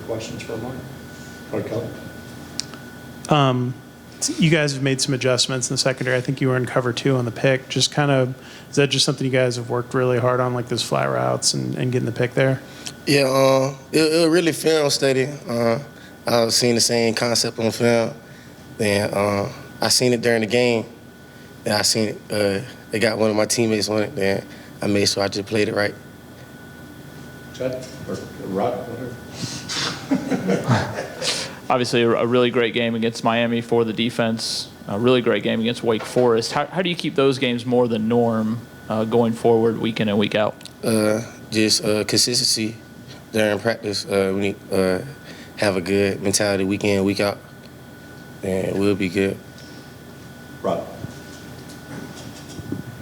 questions for Ahmari? Or Kelly? You guys have made some adjustments in the secondary. I think you were in cover 2 on the pick. Just kind of, is that just something you guys have worked really hard on, like those flat routes and getting the pick there? Yeah, it really film steady. I was seeing the same concept on film. Then I seen it during the game. Then I seen it. They got one of my teammates on it. Then I made sure I just played it right. Chad? Or Rod? Whatever. Obviously, a really great game against Miami for the defense. A really great game against Wake Forest. How do you keep those games more the norm going forward, week in and week out? Just consistency during practice. We need have a good mentality week in, week out, and we'll be good. Rod?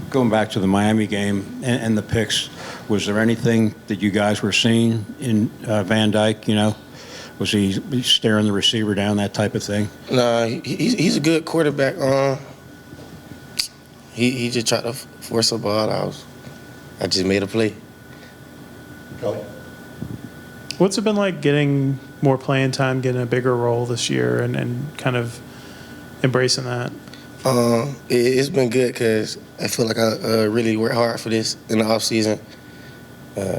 Going back to the Miami game and the picks, was there anything that you guys were seeing in Van Dyke, Was he staring the receiver down, that type of thing? Nah, he's a good quarterback. He just tried to force a ball out. I just made a play. Kelly? What's it been like getting more playing time, getting a bigger role this year, and kind of embracing that? It's been good because I feel like I really worked hard for this in the offseason.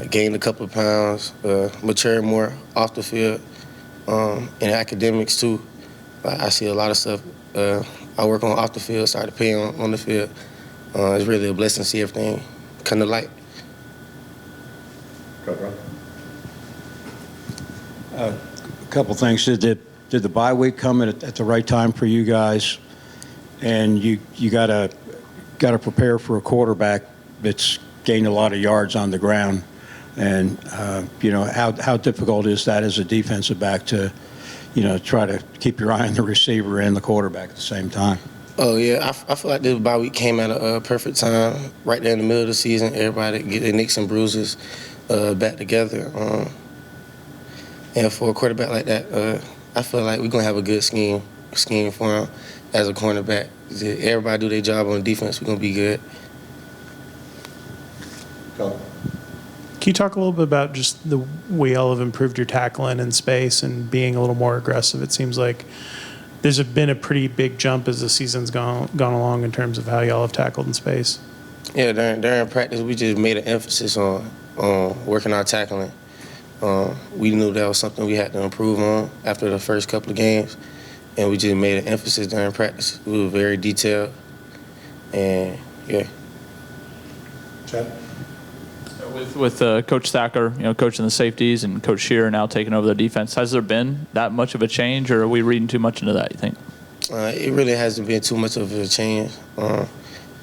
Gained a couple of pounds, matured more off the field, in academics too. I see a lot of stuff I work on off the field, started paying on the field. It's really a blessing to see everything come to light. Go ahead, Rod. A couple things. Did the bye week come at the right time for you guys? And you gotta prepare for a quarterback that's gained a lot of yards on the ground. And how difficult is that as a defensive back to try to keep your eye on the receiver and the quarterback at the same time? Oh yeah, I feel like this bye week came at a perfect time, right there in the middle of the season. Everybody get their nicks and bruises back together. And for a quarterback like that, I feel like we're gonna have a good scheme for him as a cornerback. Everybody do their job on defense. We're gonna be good. Kelly? Can you talk a little bit about just the way y'all have improved your tackling in space and being a little more aggressive? It seems like there's been a pretty big jump as the season's gone along in terms of how y'all have tackled in space. Yeah, during practice, we just made an emphasis on working our tackling. We knew that was something we had to improve on after the first couple of games, and we just made an emphasis during practice. We were very detailed, and yeah. Chad? With Coach Thacker, coaching the safeties, and Coach Shearer now taking over the defense, has there been that much of a change, or are we reading too much into that, you think? It really hasn't been too much of a change.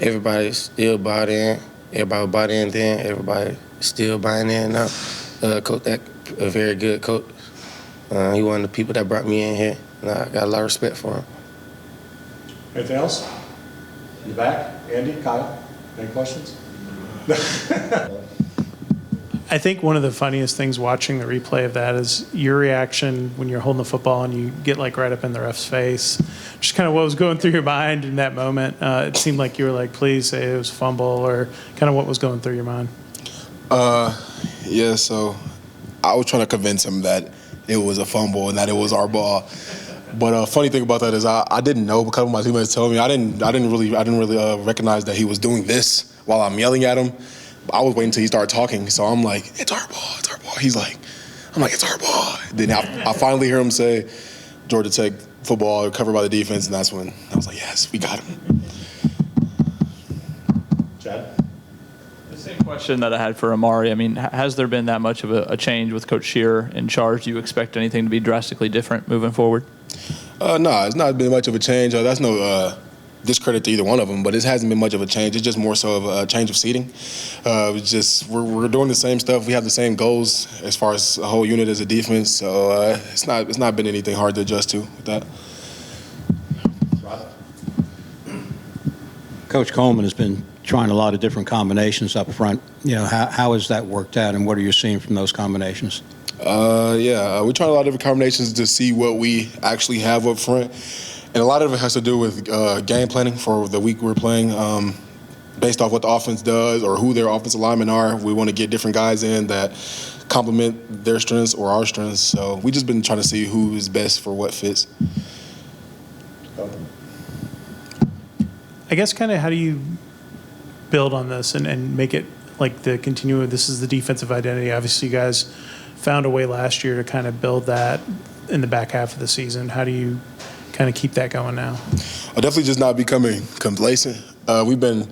Everybody's still bought in. Everybody bought in then. Everybody still buying in now. Coach Thacker, a very good coach. He one of the people that brought me in here, and I got a lot of respect for him. Anything else? In the back? Andy? Kyle? Any questions? I think one of the funniest things watching the replay of that is your reaction when you're holding the football and you get right up in the ref's face. Just kind of what was going through your mind in that moment. It seemed like you were like, please say it was a fumble, or kind of what was going through your mind. Yeah, so I was trying to convince him that it was a fumble and that it was our ball. But funny thing about that is I didn't know. A couple of my teammates told me I didn't really recognize that he was doing this while I'm yelling at him. I was waiting until he started talking, so I'm like, it's our ball, it's our ball. I'm like, it's our ball. Then I finally hear him say, Georgia Tech football covered by the defense, and that's when I was like, yes, we got him. Chad? The same question that I had for Ahmari. I mean, has there been that much of a change with Coach Shearer in charge? Do you expect anything to be drastically different moving forward? No, it's not been much of a change. That's no discredit to either one of them, but it hasn't been much of a change. It's just more so of a change of seating. We're doing the same stuff. We have the same goals as far as a whole unit as a defense. So it's not been anything hard to adjust to with that. Coach Coleman has been trying a lot of different combinations up front. How has that worked out, and what are you seeing from those combinations? We tried a lot of different combinations to see what we actually have up front. And a lot of it has to do with game planning for the week we're playing. based off what the offense does or who their offensive linemen are. We want to get different guys in that complement their strengths or our strengths. So we just been trying to see who is best for what fits. I guess kind of how do you build on this and make it like the continuum? This is the defensive identity. Obviously, you guys found a way last year to kind of build that in the back half of the season. How do you kind of keep that going now? Definitely just not becoming complacent. We've been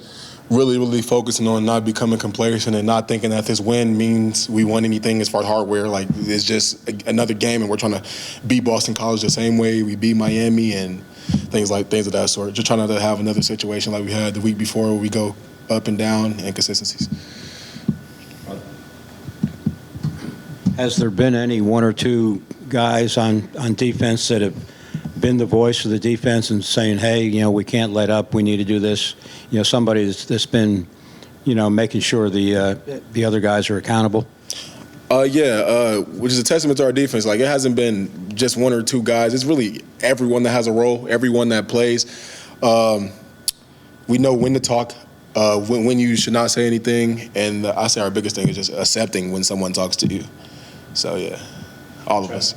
really focusing on not becoming complacent and not thinking that this win means we won anything as far as hardware. Like, it's just another game, and we're trying to beat Boston College the same way we beat Miami and things of that sort. Just trying not to have another situation like we had the week before where we go up and down inconsistencies. Has there been any one or two guys on defense that have been the voice of the defense and saying, hey, we can't let up, we need to do this? Somebody that's been, making sure the other guys are accountable? Which is a testament to our defense. Like, it hasn't been just one or two guys. It's really everyone that has a role, everyone that plays. We know when to talk, when you should not say anything, and I say our biggest thing is just accepting when someone talks to you. So, yeah, all of us.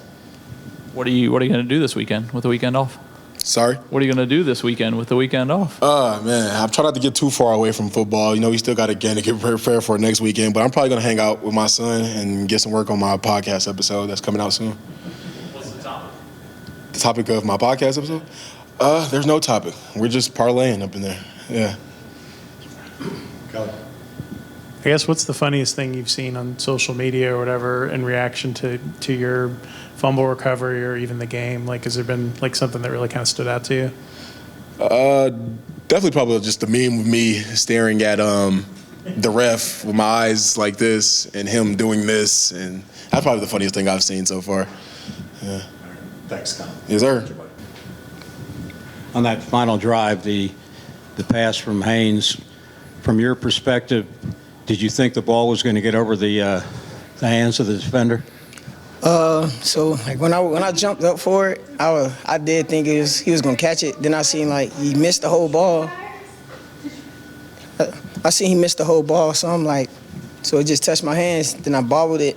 What are you going to do this weekend with the weekend off? Sorry? What are you going to do this weekend with the weekend off? Man, I'm trying not to get too far away from football. We still got a game to get prepared for next weekend, but I'm probably going to hang out with my son and get some work on my podcast episode that's coming out soon. What's the topic? The topic of my podcast episode? There's no topic. We're just parlaying up in there. Yeah. Go. I guess what's the funniest thing you've seen on social media or whatever in reaction to your fumble recovery or even the game? Like, has there been like something that really kind of stood out to you? Definitely probably just the meme of me staring at the ref with my eyes like this and him doing this, and that's probably the funniest thing I've seen so far. Yeah. Thanks, Kyle. Yes, sir. On that final drive, the pass from Haynes, from your perspective, did you think the ball was going to get over the hands of the defender? So like when I jumped up for it, I did think he was gonna catch it. Then I seen like he missed the whole ball. So I'm like, so it just touched my hands. Then I bobbled it.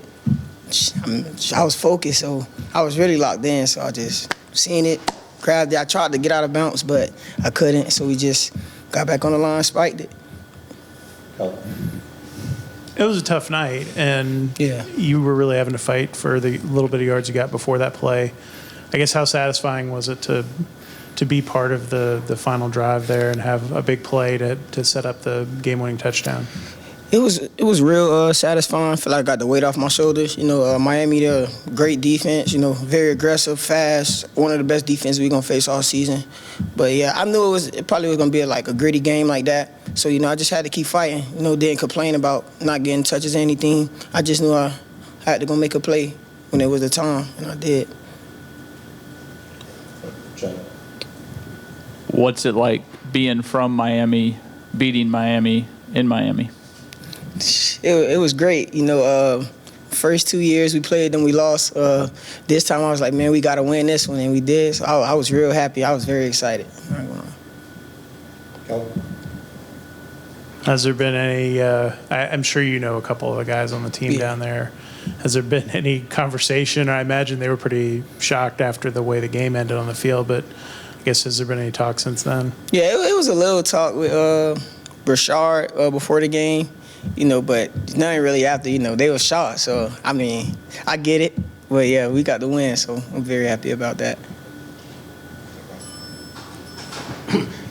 I was focused, so I was really locked in. So I just seen it, grabbed it. I tried to get out of bounds, but I couldn't. So we just got back on the line, spiked it. It was a tough night, and Yeah. you were really having to fight for the little bit of yards you got before that play. I guess how satisfying was it to be part of the final drive there and have a big play to set up the game-winning touchdown? It was real satisfying. I feel like I got the weight off my shoulders. Miami, they're a great defense. Very aggressive, fast. One of the best defenses we're gonna face all season. But yeah, I knew it probably was gonna be a gritty game like that. So I just had to keep fighting. Didn't complain about not getting touches or anything. I just knew I had to go make a play when it was the time, and I did. What's it like being from Miami, beating Miami in Miami? It was great. First 2 years we played, then we lost. This time I was like, man, we got to win this one, and we did. So I was real happy. I was very excited. Has there been any, I'm sure you know a couple of the guys on the team down there. Has there been any conversation? I imagine they were pretty shocked after the way the game ended on the field, but I guess has there been any talk since then? Yeah, it was a little talk with Rashard before the game. But nothing really after, they were shocked. So, I get it. But, yeah, we got the win, so I'm very happy about that.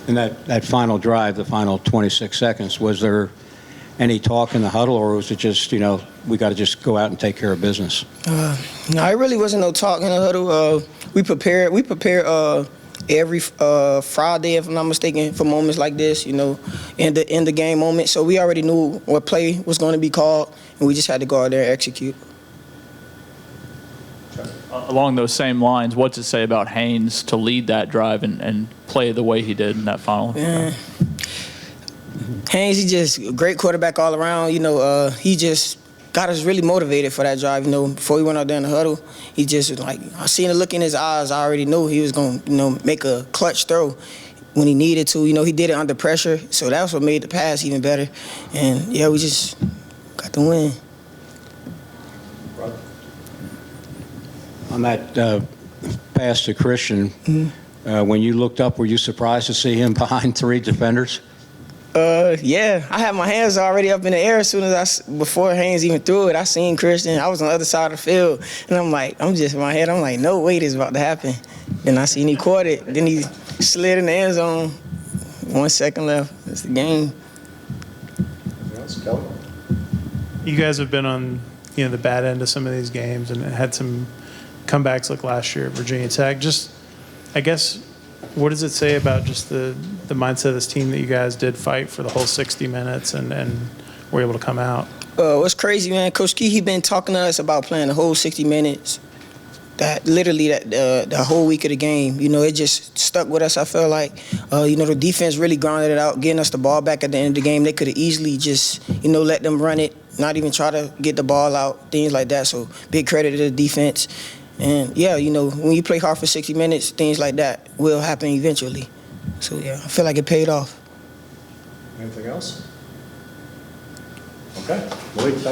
In that final drive, the final 26 seconds, was there any talk in the huddle, or was it just, we got to just go out and take care of business? No, it really wasn't no talk in the huddle. We prepare every Friday, if I'm not mistaken, for moments like this, in the game moment. So we already knew what play was going to be called, and we just had to go out there and execute. Along those same lines, what's it say about Haynes to lead that drive and play the way he did in that final drive? Haynes, he just a great quarterback all around. He just got us really motivated for that drive. Before we went out there in the huddle, he just was like, I seen the look in his eyes. I already knew he was going to, make a clutch throw. when he needed to. You know, he did it under pressure, so that's what made the pass even better. And, yeah, we just got the win. On that pass to Christian, when you looked up, were you surprised to see him behind 3 defenders? Yeah, I had my hands already up in the air as soon as before Haynes even threw it. I seen Christian. I was on the other side of the field, and I'm just in my head. I'm like, no way this is about to happen. Then I seen he caught it. Then he slid in the end zone. 1 second left. That's the game. Anything else? Kelly? You guys have been on, the bad end of some of these games and had some comebacks like last year at Virginia Tech. Just, I guess, what does it say about just the mindset of this team that you guys did fight for the whole 60 minutes and were able to come out? What's crazy, man, Coach Key, he been talking to us about playing the whole 60 minutes. The whole week of the game, it just stuck with us. I felt like, the defense really grounded it out, getting us the ball back at the end of the game. They could have easily just, let them run it, not even try to get the ball out, things like that. So big credit to the defense. And, yeah, when you play hard for 60 minutes, things like that will happen eventually. So, yeah, I feel like it paid off. Anything else? Okay. Malik, thanks.